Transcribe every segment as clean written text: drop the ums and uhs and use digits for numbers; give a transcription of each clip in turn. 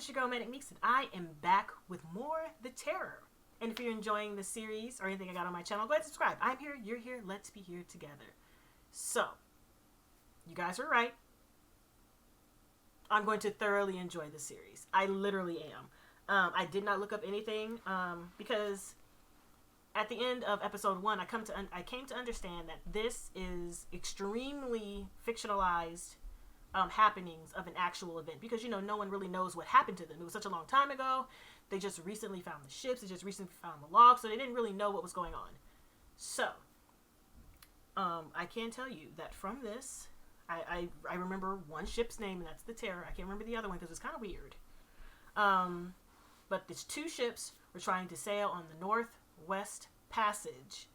it's your girl ManicMeeks, and I am back with more The Terror. And if you're enjoying the series or anything I got on my channel, go ahead and subscribe. I'm here, you're here, let's be here together. So, you guys are right. I'm going to thoroughly enjoy the series. I literally am. I did not look up anything because at the end of episode 1, I came to understand that this is extremely fictionalized happenings of an actual event, because no one really knows what happened to them. It was such a long time ago. They just recently found the ships. They just recently found the logs, so they didn't really know what was going on. So I can tell you that from this, I remember one ship's name, and that's the Terror. I can't remember the other one because it's kind of weird. But these two ships were trying to sail on the Northwest Passage,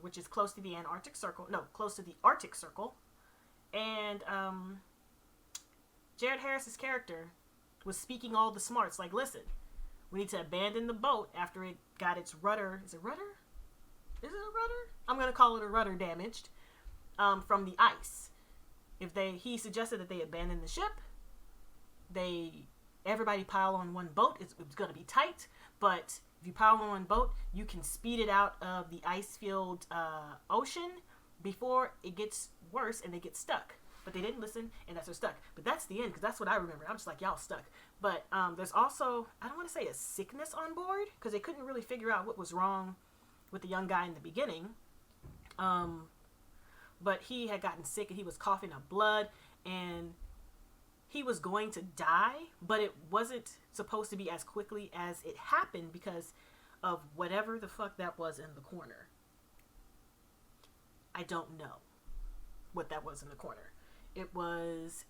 which is close to the Antarctic Circle. No, close to the Arctic Circle. And Jared Harris's character was speaking all the smarts. Like, listen, we need to abandon the boat after it got its rudder. Is it rudder? Is it a rudder? I'm going to call it a rudder damaged from the ice. He suggested that they abandon the ship. Everybody pile on one boat. It's going to be tight, but if you pile on one boat, you can speed it out of the ice-filled ocean before it gets worse and they get stuck. But they didn't listen, and that's they're stuck. But that's the end, because that's what I remember. I'm just like, y'all stuck. But there's also, I don't want to say a sickness on board, because they couldn't really figure out what was wrong with the young guy in the beginning. But he had gotten sick, and he was coughing up blood, and he was going to die, but it wasn't supposed to be as quickly as it happened because of whatever the fuck that was in the corner. I don't know what that was in the corner. It was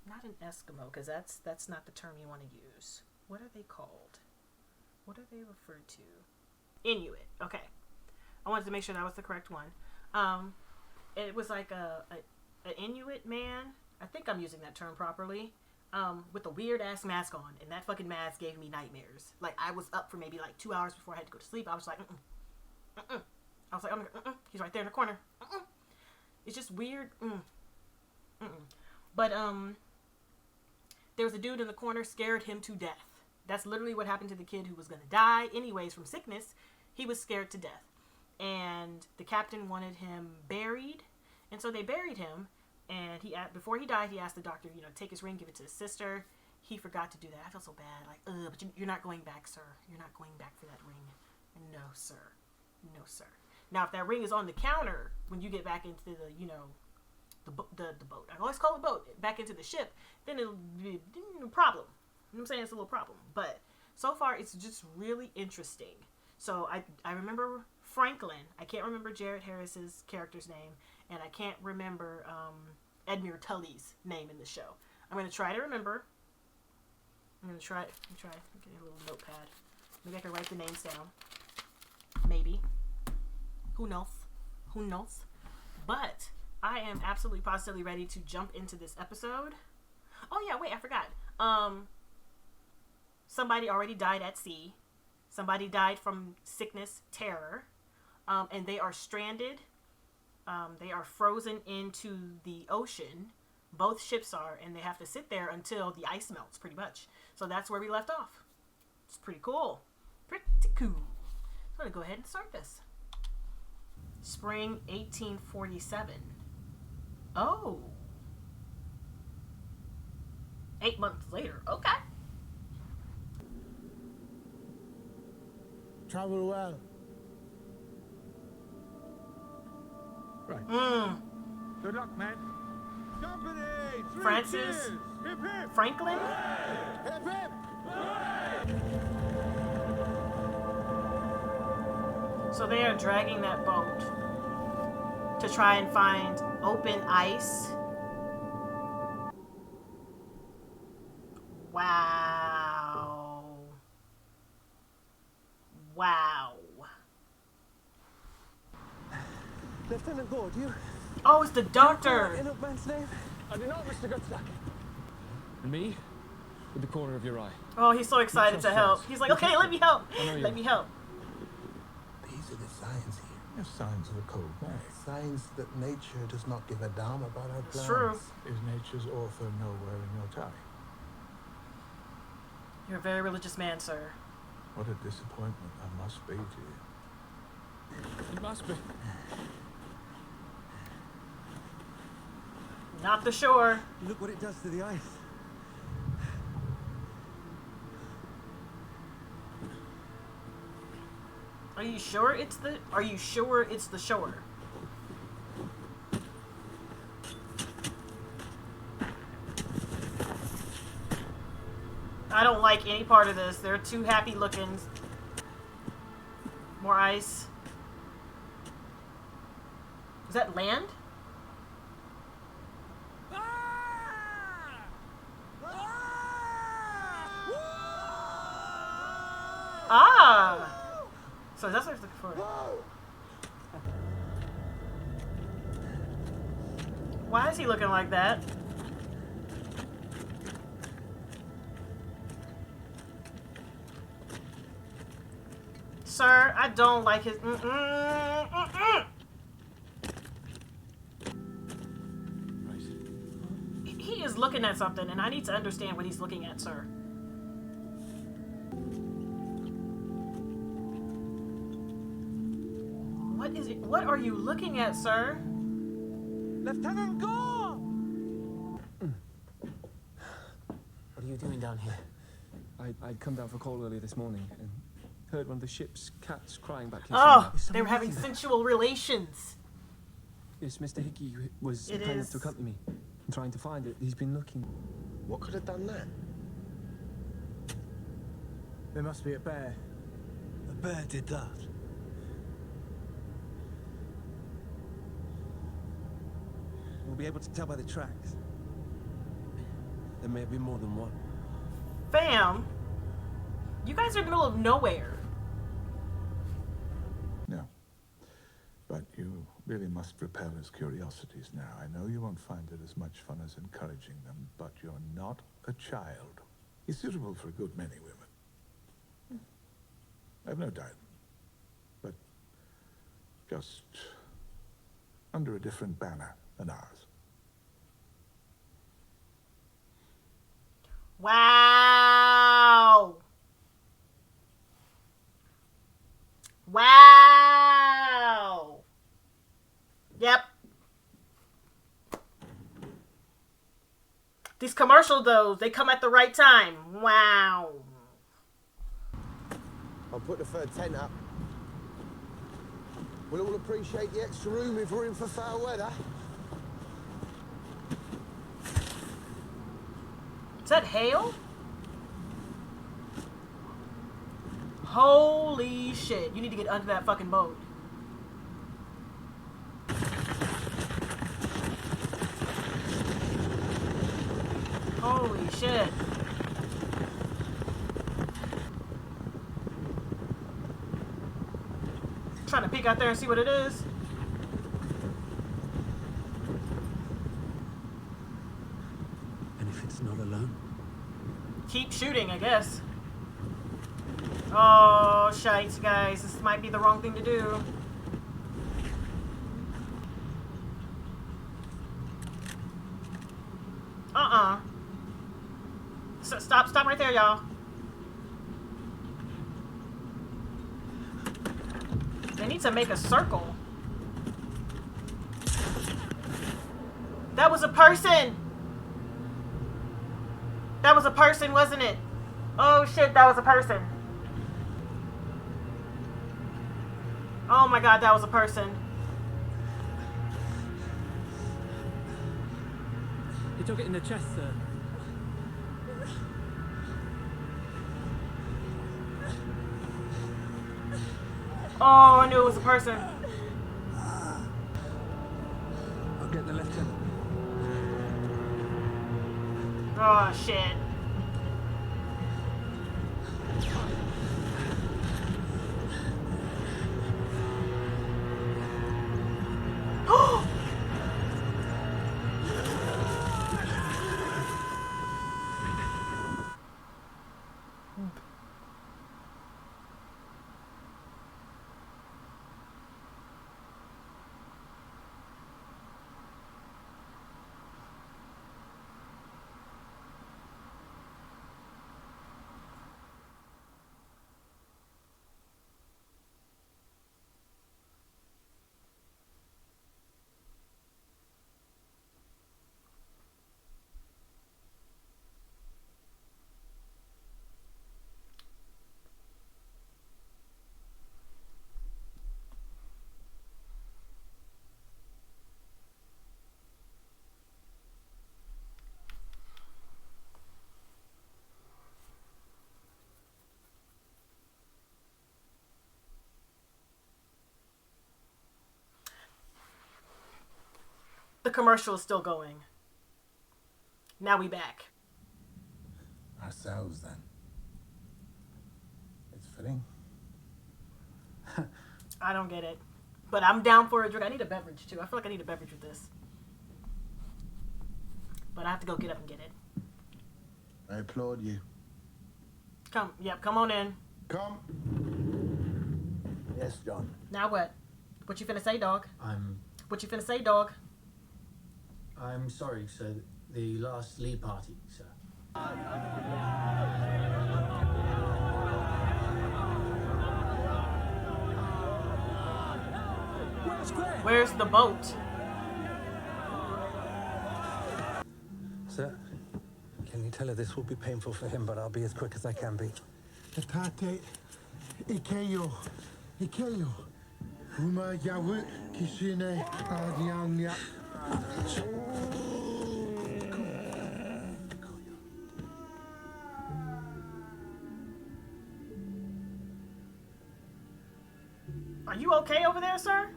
not an Eskimo, because that's not the term you want to use. What are they called? What are they referred to? Inuit. Okay. I wanted to make sure that was the correct one. It was like an Inuit man. I think I'm using that term properly. With a weird ass mask on, and that fucking mask gave me nightmares. Like, I was up for maybe like 2 hours before I had to go to sleep. I was like, I was like, he's right there in the corner. It's just weird. But there was a dude in the corner, scared him to death. That's literally what happened to the kid who was gonna die anyways from sickness. He was scared to death, and the captain wanted him buried, and so they buried him. And before he died, he asked the doctor, take his ring, give it to his sister. He forgot to do that. I felt so bad. Like, but you're not going back, sir. You're not going back for that ring. No, sir. No, sir. Now, if that ring is on the counter when you get back into the boat, I always call it boat, back into the ship, then it'll be a problem. You know what I'm saying? It's a little problem. But so far, it's just really interesting. So I remember Franklin. I can't remember Jared Harris's character's name, and I can't remember Edmure Tully's name in the show. I'm going to try to remember. I'm going to try. Let me get a little notepad. Maybe I can write the names down. Maybe. Who knows? Who knows? But I am absolutely positively ready to jump into this episode. Oh yeah, wait, I forgot. Somebody already died at sea. Somebody died from sickness, terror. And they are stranded. They are frozen into the ocean. Both ships are, and they have to sit there until the ice melts, pretty much. So that's where we left off. It's pretty cool. Pretty cool. I'm going to go ahead and start this. Spring 1847. Oh. 8 months later. Okay. Travel well. Right. Good luck, man. Company! Francis? Hip, hip. Franklin? Hip, hip. So they are dragging that boat to try and find open ice. Wow. Wow. Lieutenant Gore, do you... Oh, it's the doctor. In man's name? I do not, Mr. Goodstuck. And me? With the corner of your eye. Oh, he's so excited to help. He's like, okay, let me help. Let me help. These are the signs here. There's signs of a cold day. Signs that nature does not give a damn about our It's plans. true. Is nature's author nowhere in your tie? You're a very religious man, sir. What a disappointment I must be to you. It must be. Not the shore. Look what it does to the ice. Are you sure it's the? Are you sure it's the shore? I don't like any part of this. They're too happy looking. More ice. Is that land? Ah! So that's what I was looking for. Why is he looking like that? Sir, I don't like his... He is looking at something, and I need to understand what he's looking at, sir. What is it? What are you looking at, sir? Lieutenant Gore! What are you doing down here? I'd come down for a call earlier this morning and heard one of the ship's cats crying back here Oh, somewhere. they were having sensual relations. Yes, Mr. Hickey was It kind is. enough to accompany me. I'm trying to find it. He's been looking. What could have done that? There must be a bear. A bear did that. We'll be able to tell by the tracks. There may be more than one. Fam, you guys are in the middle of nowhere. No. But you really must repel his curiosities now. I know you won't find it as much fun as encouraging them, but you're not a child. He's suitable for a good many women. I've no doubt. But just under a different banner than ours. Wow. Wow. Yep. These commercial though, they come at the right time. Wow. I'll put the third tent up. We'll all appreciate the extra room if we're in for foul weather. Is that hail? Holy shit. You need to get under that fucking boat. Holy shit. Trying to peek out there and see what it is. And if it's not alone? Keep shooting, I guess. Oh, shites, guys. This might be the wrong thing to do. Stop right there, y'all. They need to make a circle. That was a person! That was a person, wasn't it? Oh shit, that was a person. Oh my god, that was a person. He took it in the chest, sir. Oh, I knew it was a person. I'll get the lieutenant. Oh shit. The commercial is still going. Now we back. Ourselves, then. It's fitting. I don't get it. But I'm down for a drink. I need a beverage, too. I feel like I need a beverage with this. But I have to go get up and get it. I applaud you. Come on in. Come. Yes, John. Now what? What you finna say, dog? I'm sorry, sir. The last Lee party, sir. Where's the boat? Sir? Can you tell her this will be painful for him, but I'll be as quick as I can be? Tate, ikeyo, uma yawu kishine adianya. Are you okay over there, sir?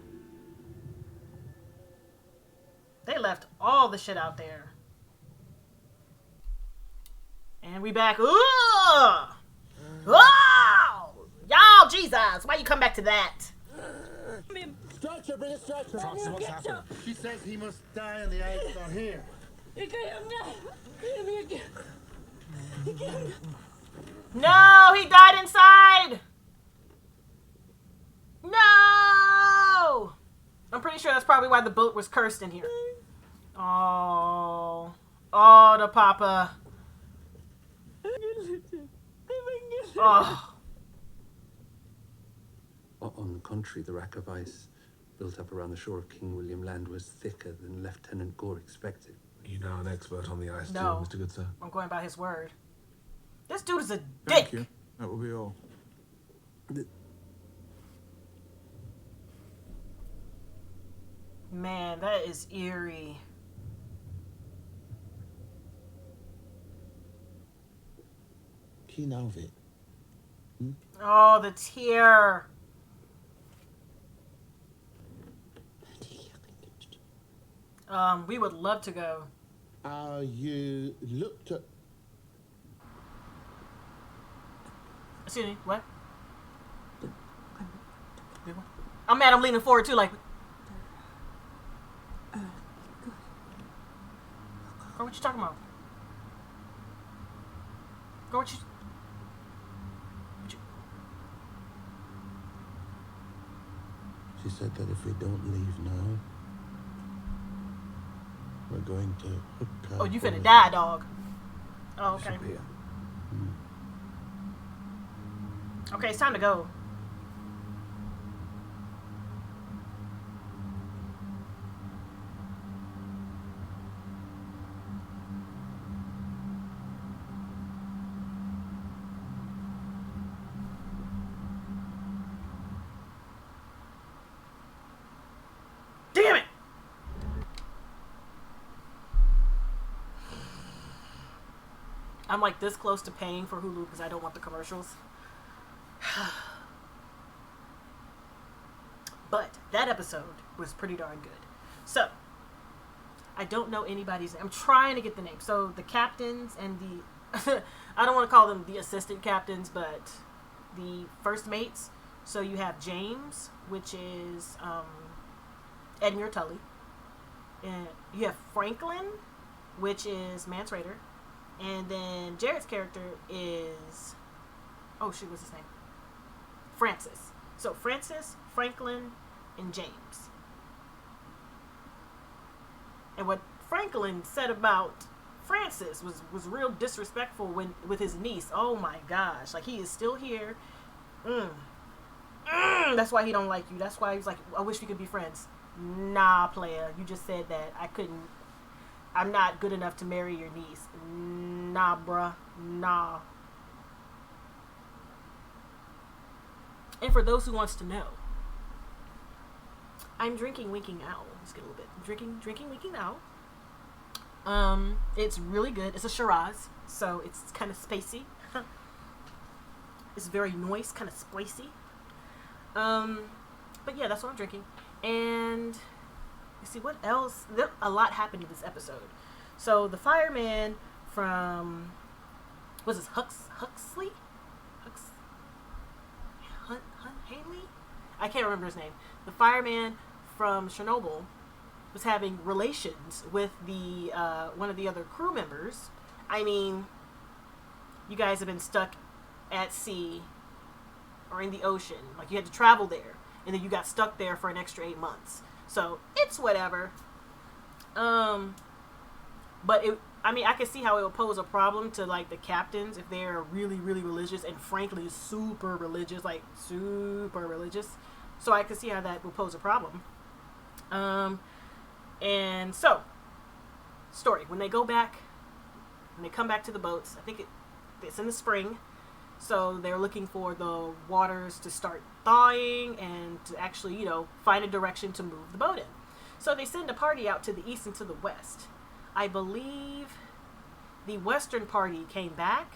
They left all the shit out there. And we back. Ooh! Oh! Y'all, Jesus! Why you come back to that? Stretcher, bring a stretcher. What's happening? She says he must die and the eggs are here. No, he died inside. No! I'm pretty sure that's probably why the boat was cursed in here. Oh, the papa. Oh. On the contrary, the rack of ice built up around the shore of King William Land was thicker than Lieutenant Gore expected. You now an expert on the ice No. too, Mr. Good Sir. I'm going by his word. This dude is a dick. Thank you. That will be all. Man, that is eerie. He knows it. Oh, the tear. We would love to go. You looked at. Excuse me, what? I'm mad I'm leaning forward too, like. Girl, what you talking about? Girl, what you... She said that if we don't leave now, we're going to hook her. Oh, you finna with- die, dog. Oh, okay. Disappear. Okay, it's time to go. Damn it! I'm like this close to paying for Hulu because I don't want the commercials. But that episode was pretty darn good. So, I don't know anybody's name. I'm trying to get the name. So, the captains and the... I don't want to call them the assistant captains, but the first mates. So, you have James, which is Edmure Tully. And you have Franklin, which is Mance Rayder. And then Jared's character is... Oh, shit, what's his name? Francis. So, Francis, Franklin, and James. And what Franklin said about Francis was real disrespectful with his niece. Oh my gosh. Like, he is still here. That's why he don't like you. That's why he's like, I wish we could be friends. Nah, player. You just said that I'm not good enough to marry your niece. Nah, bruh. Nah. And for those who wants to know, I'm drinking Winking Owl. Let's get a little bit. Drinking Winking Owl. It's really good. It's a Shiraz, so it's kind of spacey. It's very nice, kind of spicy. But yeah, that's what I'm drinking. And see what else. A lot happened in this episode. So the fireman from was this Huxley? Haley? I can't remember his name. The fireman from Chernobyl was having relations with the one of the other crew members. I mean, you guys have been stuck at sea or in the ocean. Like, you had to travel there, and then you got stuck there for an extra 8 months. So it's whatever. But I can see how it would pose a problem to, like, the captains if they're really, really religious and, frankly, super religious. Like, super religious. So I could see how that would pose a problem. And so, story. When they come back to the boats, I think it's in the spring. So they're looking for the waters to start thawing and to actually, find a direction to move the boat in. So they send a party out to the east and to the west. I believe the western party came back.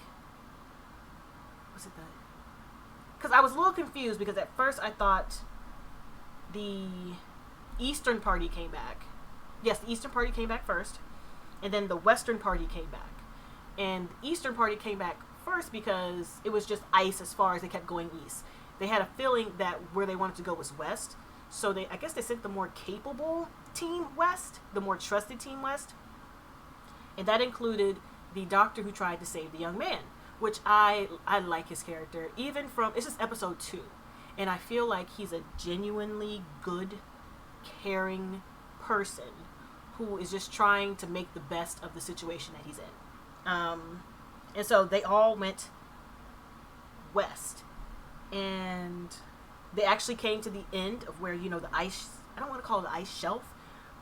Was it because I was a little confused, because at first I thought the eastern party came back. Yes, the eastern party came back first, and then the western party came back. And the eastern party came back first because it was just ice as far as they kept going east. They had a feeling that where they wanted to go was west, so I guess they sent the more capable team west, the more trusted team west. And that included the doctor who tried to save the young man, which I like his character, even from, it's just episode 2. And I feel like he's a genuinely good, caring person who is just trying to make the best of the situation that he's in. And so they all went west. And they actually came to the end of where, the ice, I don't want to call it the ice shelf,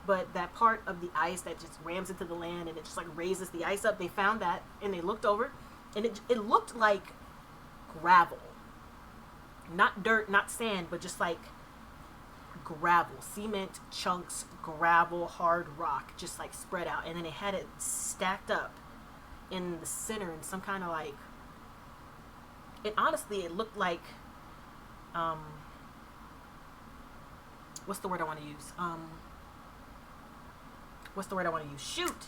but that part of the ice that just rams into the land and it just like raises the ice up. They found that and they looked over, and it looked like gravel. Not dirt, not sand, but just like gravel, cement chunks, gravel, hard rock, just like spread out. And then they had it stacked up in the center in some kind of like, it looked like, what's the word I want to use? Shoot!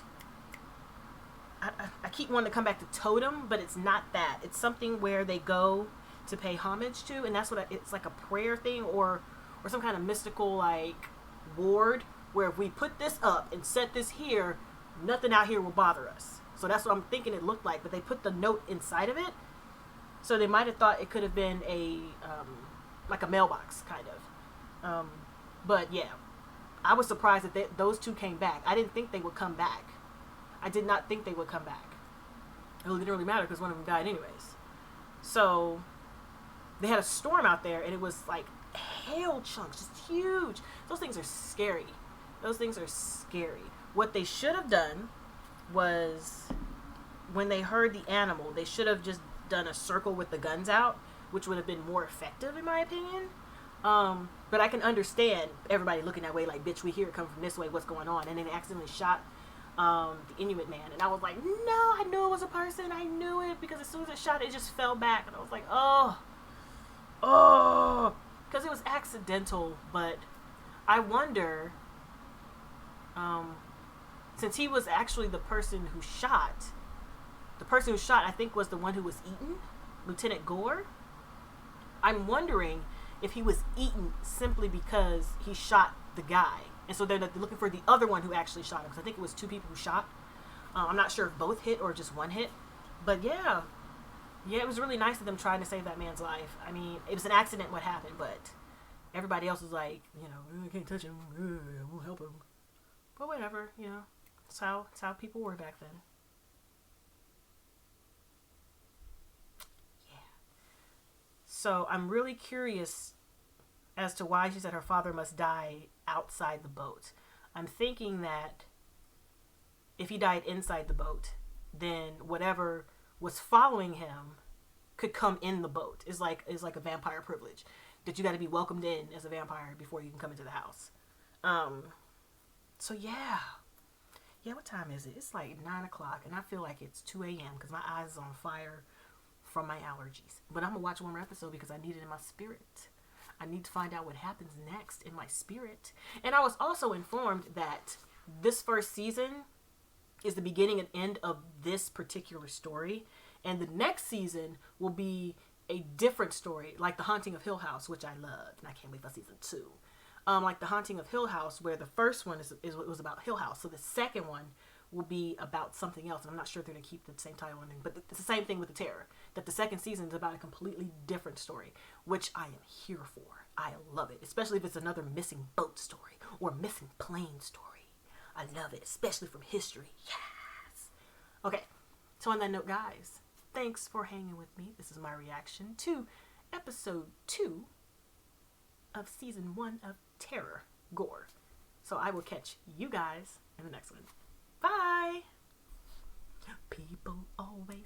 I keep wanting to come back to totem, but it's not that. It's something where they go to pay homage to, and that's what it's like, a prayer thing or some kind of mystical like ward, where if we put this up and set this here, nothing out here will bother us. So that's what I'm thinking it looked like, but they put the note inside of it, so they might have thought it could have been a like a mailbox kind of. But yeah, I was surprised that those two came back. I didn't think they would come back. I did not think they would come back. It didn't really matter because one of them died anyways. So they had a storm out there, and it was like hail chunks, just huge. Those things are scary. What they should have done was, when they heard the animal, they should have just done a circle with the guns out, which would have been more effective in my opinion. But I can understand everybody looking that way, like, bitch, we hear it coming from this way, what's going on? And then they accidentally shot the Inuit man, and I was like, no, I knew it was a person. I knew it, because as soon as it shot, it just fell back, and I was like, oh, because it was accidental. But I wonder, since he was actually the person who shot, I think was the one who was eaten, Lieutenant Gore. I'm wondering if he was eaten simply because he shot the guy, and so they're looking for the other one who actually shot him, because I think it was 2 people who shot. I'm not sure if both hit or just one hit, but yeah, it was really nice of them trying to save that man's life. I mean, it was an accident what happened, but everybody else was like, I can't touch him, we'll help him. But whatever, it's how people were back then. So I'm really curious as to why she said her father must die outside the boat. I'm thinking that if he died inside the boat, then whatever was following him could come in the boat. It's like a vampire privilege, that you got to be welcomed in as a vampire before you can come into the house. So yeah, what time is it? It's like 9 o'clock, and I feel like it's 2 a.m. because my eyes are on fire from my allergies. But I'm gonna watch one more episode because I need it in my spirit. I need to find out what happens next in my spirit. And I was also informed that this first season is the beginning and end of this particular story. And the next season will be a different story, like The Haunting of Hill House, which I loved. And I can't wait for season 2. Like The Haunting of Hill House, where the first one was about Hill House. So the second one will be about something else. And I'm not sure if they're going to keep the same title, but it's the same thing with The Terror. That the second season is about a completely different story, which I am here for. I love it, especially if it's another missing boat story or missing plane story. I love it, especially from history. Yes. Okay, so on that note, guys, thanks for hanging with me. This is my reaction to episode 2 of season 1 of Terror, Gore. So I will catch you guys in the next one. Bye. People always